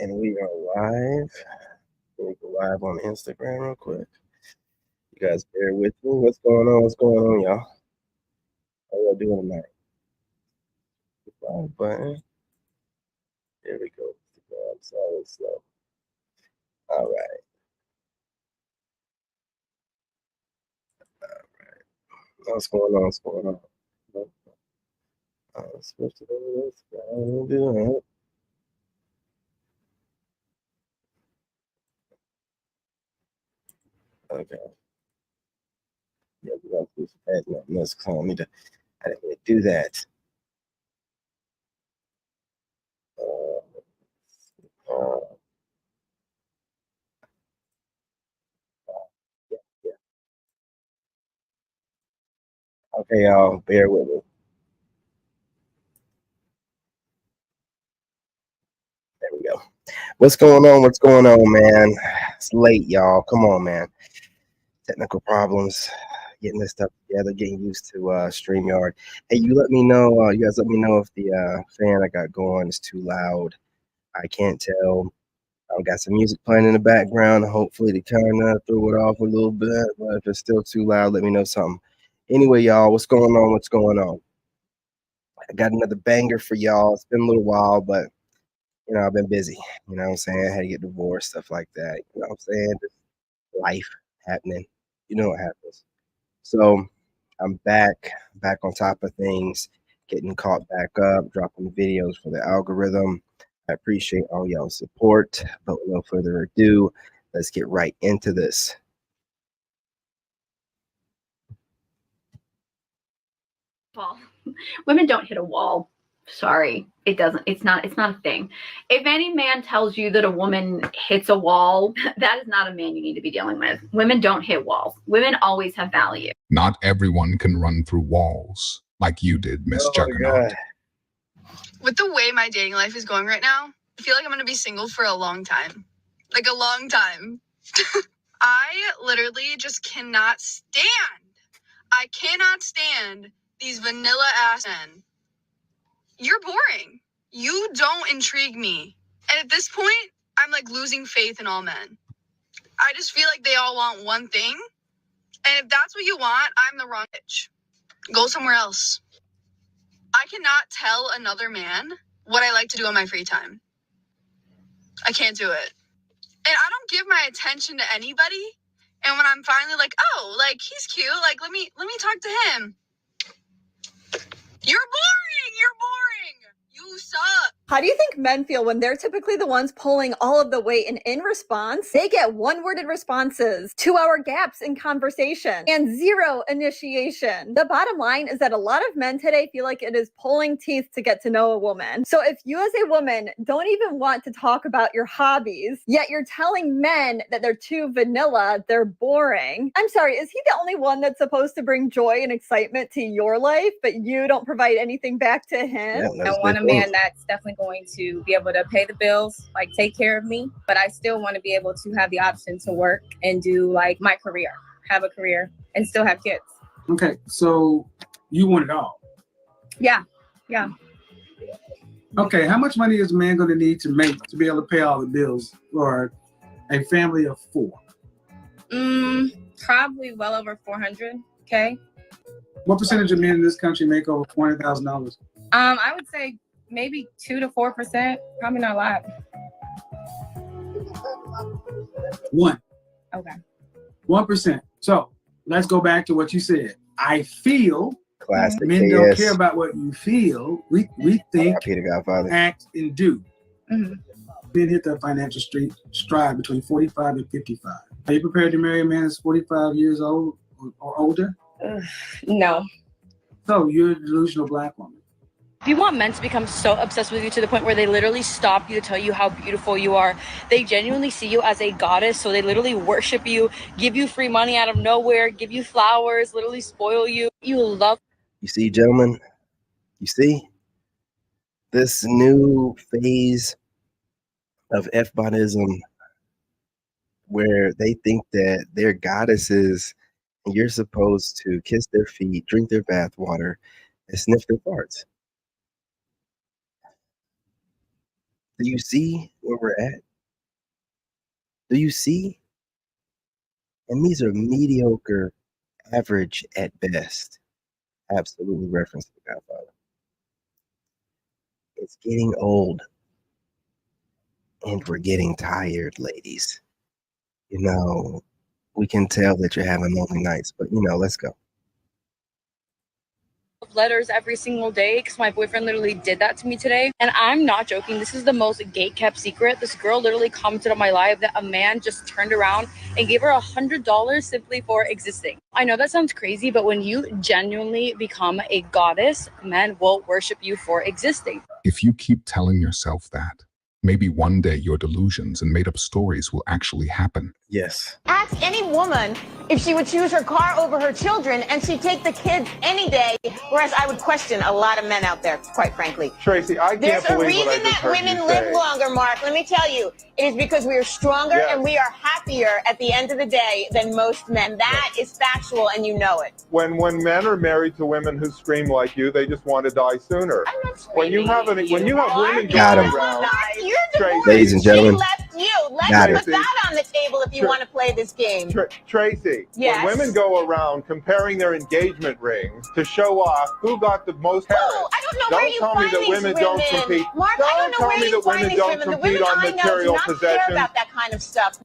And we are live. Let me go live on Instagram real quick. You guys bear with me. What's going on? What's going on, y'all? How y'all doing tonight? Live button. There we go. I'm sorry, it's slow. All right. What's going on? What's going on? Switch to this. Do it. Okay. Yeah, we got to do some ads now. No, I didn't really do that. Yeah. Okay, y'all, bear with me. There we go. What's going on? What's going on, man? It's late, y'all. Come on, man. Technical problems, getting this stuff together, getting used to StreamYard. Hey, you let me know. You guys let me know if the fan I got going is too loud. I can't tell. I've got some music playing in the background. Hopefully, to kind of throw it off a little bit. But if it's still too loud, let me know something. Anyway, y'all, what's going on? What's going on? I got another banger for y'all. It's been a little while, but you know, I've been busy. You know what I'm saying? I had to get divorced, stuff like that. You know what I'm saying? Just life happening. You know what happens. So I'm back on top of things, getting caught back up, dropping videos for the algorithm. I appreciate all y'all's support, but with no further ado, let's get right into this. Well, women don't hit a wall. Sorry, it doesn't. It's not a thing. If any man tells you that a woman hits a wall, that is not a man you need to be dealing with. Women don't hit walls. Women always have value. Not everyone can run through walls like you did, Miss Juggernaut. God. With the way my dating life is going right now, I feel like I'm going to be single for a long time. Like a long time. I literally just cannot stand. I cannot stand these vanilla ass men. You're boring. You don't intrigue me. And at this point, I'm like losing faith in all men. I just feel like they all want one thing. And if that's what you want, I'm the wrong bitch. Go somewhere else. I cannot tell another man what I like to do on my free time. I can't do it. And I don't give my attention to anybody. And when I'm finally like, oh, like he's cute, like let me talk to him. You're boring. You're boring. You suck. How do you think men feel when they're typically the ones pulling all of the weight, and in response, they get one-worded responses, 2-hour gaps in conversation, and zero initiation? The bottom line is that a lot of men today feel like it is pulling teeth to get to know a woman. So if you as a woman don't even want to talk about your hobbies, yet you're telling men that they're too vanilla, they're boring. I'm sorry, is he the only one that's supposed to bring joy and excitement to your life, but you don't provide anything back to him? Yeah, I want a man that's definitely going to be able to pay the bills, like take care of me, but I still want to be able to have the option to work and do like my career, have a career and still have kids. Okay, so you want it all? Yeah. Okay, how much money is a man going to need to make to be able to pay all the bills for a family of 4? Probably well over 400K. What percentage of men in this country make over $400,000? I would say maybe 2 to 4%. Probably not a lot. 1. Okay. 1%. So let's go back to what you said. I feel Classic men KS. don't care about what you feel. We think, Peter Godfather. act, and do. Mm-hmm. Men hit the financial stride between 45 and 55. Are you prepared to marry a man that's 45 years old or older? No. So you're a delusional black woman. If you want men to become so obsessed with you to the point where they literally stop you to tell you how beautiful you are, they genuinely see you as a goddess, so they literally worship you, give you free money out of nowhere, give you flowers, literally spoil you. You love. You see, gentlemen, you see this new phase of F-botism where they think that they're goddesses and you're supposed to kiss their feet, drink their bath water, and sniff their farts. Do you see where we're at? Do you see? And these are mediocre, average at best. Absolutely reference to the Godfather. It's getting old. And we're getting tired, ladies. You know, we can tell that you're having lonely nights, but let's go. Letters every single day because my boyfriend literally did that to me today, and I'm not joking. This is the most gate kept secret. This girl literally commented on my live that a man just turned around and gave her $100 simply for existing. I know that sounds crazy, but when you genuinely become a goddess, men will worship you for existing. If you keep telling yourself that, maybe one day your delusions and made-up stories will actually happen. Yes. Ask any woman if she would choose her car over her children, and she'd take the kids any day, whereas I would question a lot of men out there, quite frankly. Tracy, I can't There's a believe what I reason just that heard women you live say. longer, Mark. Let me tell you. It is because we are stronger and we are happier at the end of the day than most men. That is factual, and you know it. When men are married to women who scream like you, they just want to die sooner. I'm not When you have women Got going him. around, You're Tracy. divorced. Ladies and gentlemen, She left you. Let's got put it. that on the table if you want to play this game. Tracy, Yes. when women go around comparing their engagement rings to show off who got the most carrots, Oh, I don't know where you tell me find that these women don't compete. Mark, I don't know tell where me you that find women these don't women. The compete women on I know do material not care possessions. about that kind of stuff.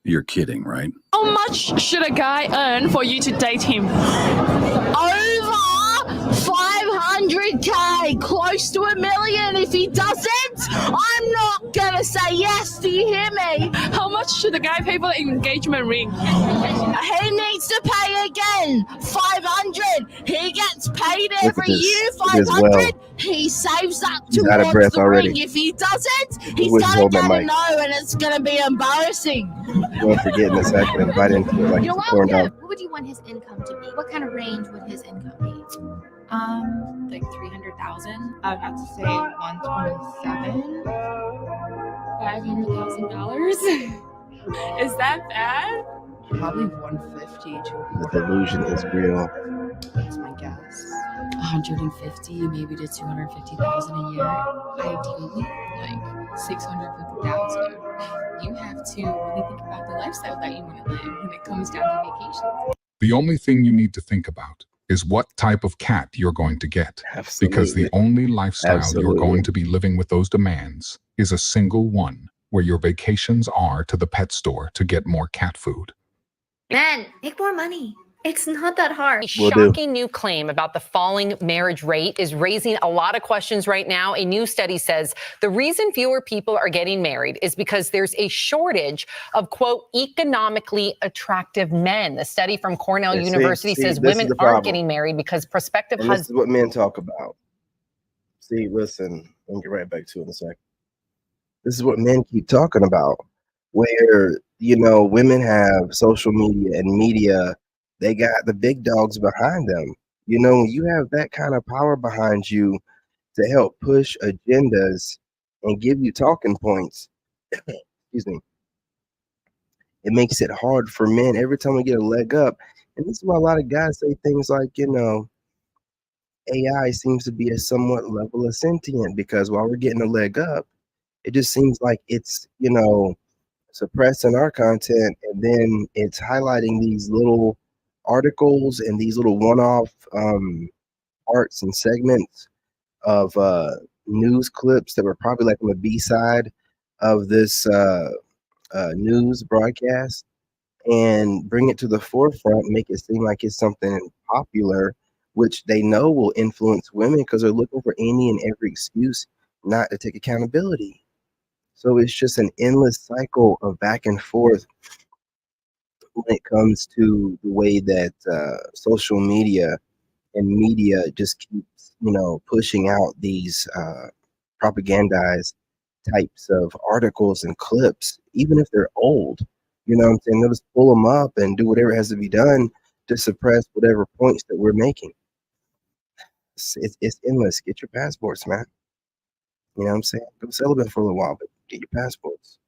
You're kidding, right? How much should a guy earn for you to date him? Over 500k, close to $1 million. If he doesn't, I'm not gonna say yes. Do you hear me? How much should the guy pay for the engagement ring? He needs to pay again. 500. He gets paid Look at every this. year. Look at this 500. well. He saves that He's out of towards breath the already. ring. If he doesn't, Who he's was gonna holding that get a mic? no, and it's gonna be embarrassing. Don't forget in a second and bite into it like You're it's a corn dog. What would you want his income to be? What kind of range would his income be? Like 300,000. I'd have to say 127. $500,000. Is that bad? Probably 150 to The delusion is real. That's my guess. 150, maybe to 250,000 a year. Ideally, like 650,000. You have to really think about the lifestyle that you want to live when it comes down to vacation. The only thing you need to think about is what type of cat you're going to get. Absolutely. Because the only lifestyle you're Absolutely. going to be living with those demands is a single one, where your vacations are to the pet store to get more cat food. Men, make more money. It's not that hard. A shocking new claim about the falling marriage rate is raising a lot of questions right now. A new study says the reason fewer people are getting married is because there's a shortage of, quote, economically attractive men. The study from Cornell University says women aren't getting married because prospective And husbands. this is what men talk about. See, listen, I'll get right back to it in a second. This is what men keep talking about, where, women have social media and media. They got the big dogs behind them. When you have that kind of power behind you to help push agendas and give you talking points, excuse me, it makes it hard for men every time we get a leg up. And this is why a lot of guys say things like, AI seems to be a somewhat level of sentient, because while we're getting a leg up, it just seems like it's, suppressing our content, and then it's highlighting these little articles and these little one-off parts and segments of news clips that were probably like on the B-side of this news broadcast, and bring it to the forefront, make it seem like it's something popular, which they know will influence women because they're looking for any and every excuse not to take accountability. So it's just an endless cycle of back and forth when it comes to the way that social media and media just keeps, pushing out these propagandized types of articles and clips, even if they're old. You know what I'm saying? They'll just pull them up and do whatever has to be done to suppress whatever points that we're making. It's endless. Get your passports, man. You know what I'm saying? Go celibate for a little while, but get your passports.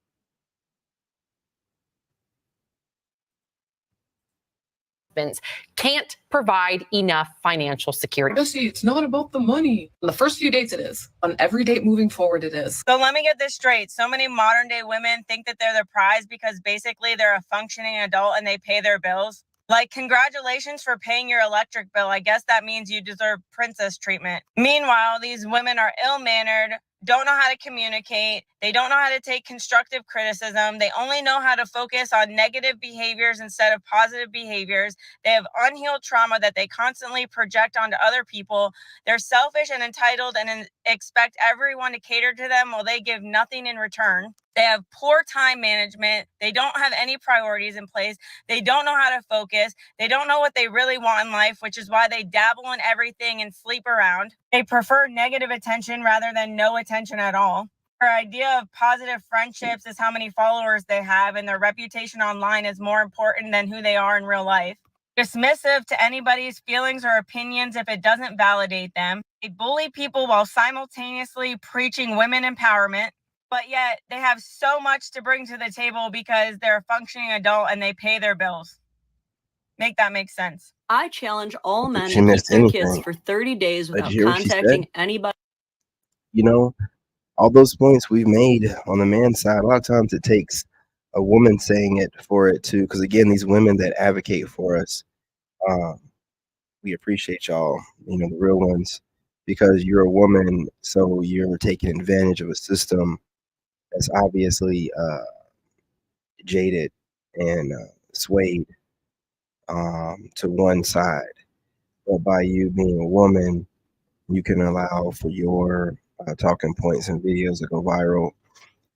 husbands can't provide enough financial security. Jesse, it's not about the money. On the first few dates, it is. On every date moving forward, it is. So let me get this straight. So many modern day women think that they're the prize because basically they're a functioning adult and they pay their bills. Like, congratulations for paying your electric bill. I guess that means you deserve princess treatment. Meanwhile, these women are ill-mannered, don't know how to communicate. They don't know how to take constructive criticism. They only know how to focus on negative behaviors instead of positive behaviors. They have unhealed trauma that they constantly project onto other people. They're selfish and entitled and expect everyone to cater to them while they give nothing in return. They have poor time management. They don't have any priorities in place. They don't know how to focus. They don't know what they really want in life, which is why they dabble in everything and sleep around. They prefer negative attention rather than no attention at all. Their idea of positive friendships is how many followers they have, and their reputation online is more important than who they are in real life. Dismissive to anybody's feelings or opinions if it doesn't validate them. They bully people while simultaneously preaching women empowerment, but yet they have so much to bring to the table because they're a functioning adult and they pay their bills. Make that make sense. I challenge all men She to keep missed their kids anything. for 30 days Did without you hear what she contacting said? anybody. You know, all those points we've made on the man's side, a lot of times it takes a woman saying it for it too. Because again, these women that advocate for us, we appreciate y'all, you know, the real ones, because you're a woman, so you're taking advantage of a system that's obviously jaded and swayed to one side. But by you being a woman, you can allow for your talking points and videos to go viral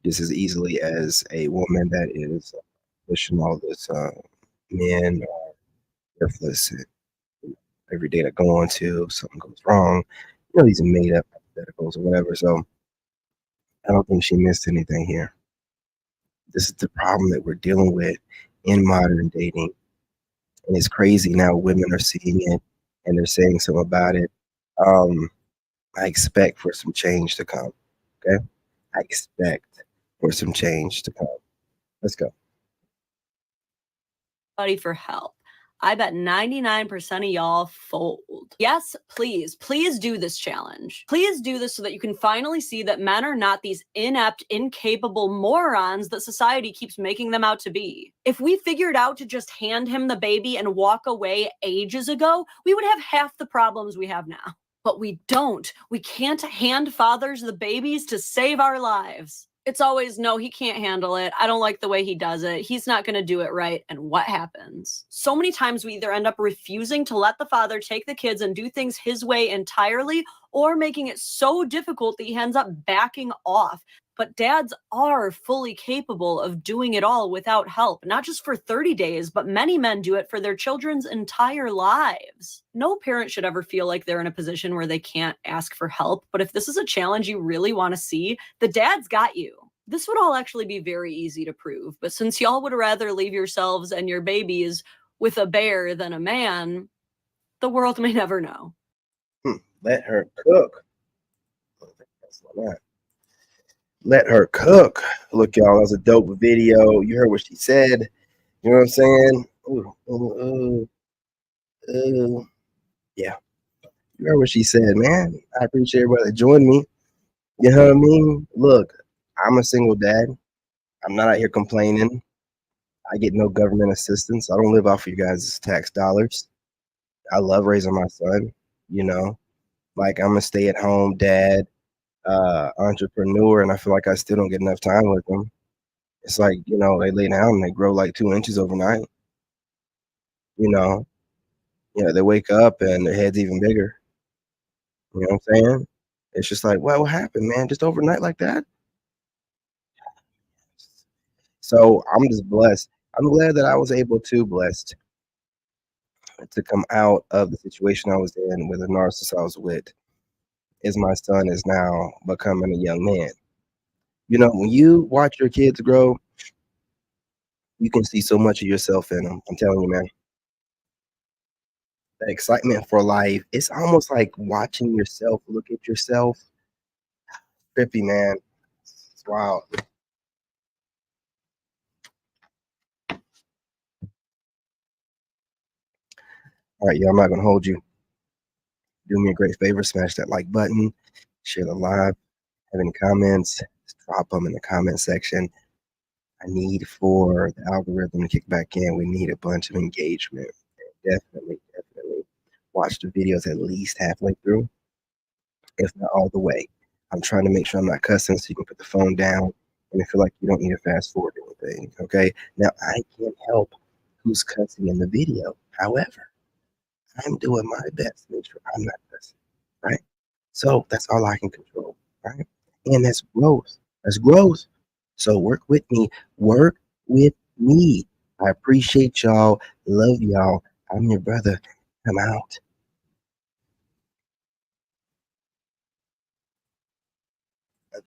just as easily as a woman that is pushing all this men are worthless and every day that go on to something goes wrong. You know, these are made up hypotheticals or whatever. So I don't think she missed anything here. This is the problem that we're dealing with in modern dating. And it's crazy now women are seeing it and they're saying something about it. I expect for some change to come. Okay? I expect for some change to come. Let's go. For help. I bet 99% of y'all fold. Yes, please do this challenge. Please do this so that you can finally see that men are not these inept, incapable morons that society keeps making them out to be. If we figured out to just hand him the baby and walk away ages ago, we would have half the problems we have now. But we don't. We can't hand fathers the babies to save our lives. It's always, no, he can't handle it. I don't like the way he does it. He's not going to do it right. And what happens? So many times we either end up refusing to let the father take the kids and do things his way entirely, or making it so difficult that he ends up backing off. But dads are fully capable of doing it all without help, not just for 30 days, but many men do it for their children's entire lives. No parent should ever feel like they're in a position where they can't ask for help. But if this is a challenge you really want to see, the dad's got you. This would all actually be very easy to prove. But since y'all would rather leave yourselves and your babies with a bear than a man, the world may never know. Let her cook. Let her cook. Look, y'all, that was a dope video. You heard what she said. You know what I'm saying? Yeah. You heard what she said, man. I appreciate everybody that joined me. You know what I mean? Look, I'm a single dad. I'm not out here complaining. I get no government assistance. I don't live off of you guys' tax dollars. I love raising my son, you know. Like, I'm a stay-at-home dad, entrepreneur, and I feel like I still don't get enough time with them. It's like, you know, they lay down and they grow like 2 inches overnight. You know, they wake up and their head's even bigger. You know what I'm saying? It's just like, well, what happened, man? Just overnight like that? So I'm just blessed. I'm glad that I was blessed to come out of the situation I was in with a narcissist I was with, as my son is now becoming a young man. You know, when you watch your kids grow, you can see so much of yourself in them. I'm telling you, man. The excitement for life, it's almost like watching yourself look at yourself. Trippy, man. It's wild. All right, y'all, I'm not going to hold you. Do me a great favor, smash that like button, share the live, have any comments, drop them in the comment section. I need for the algorithm to kick back in. We need a bunch of engagement. Definitely watch the videos at least halfway through, if not all the way. I'm trying to make sure I'm not cussing so you can put the phone down and feel like you don't need to fast forward anything, okay? Now, I can't help who's cussing in the video. However, I'm doing my best to make sure I'm not cussing, right? So that's all I can control, right? And that's growth. That's growth. So work with me. Work with me. I appreciate y'all. Love y'all. I'm your brother. I'm out.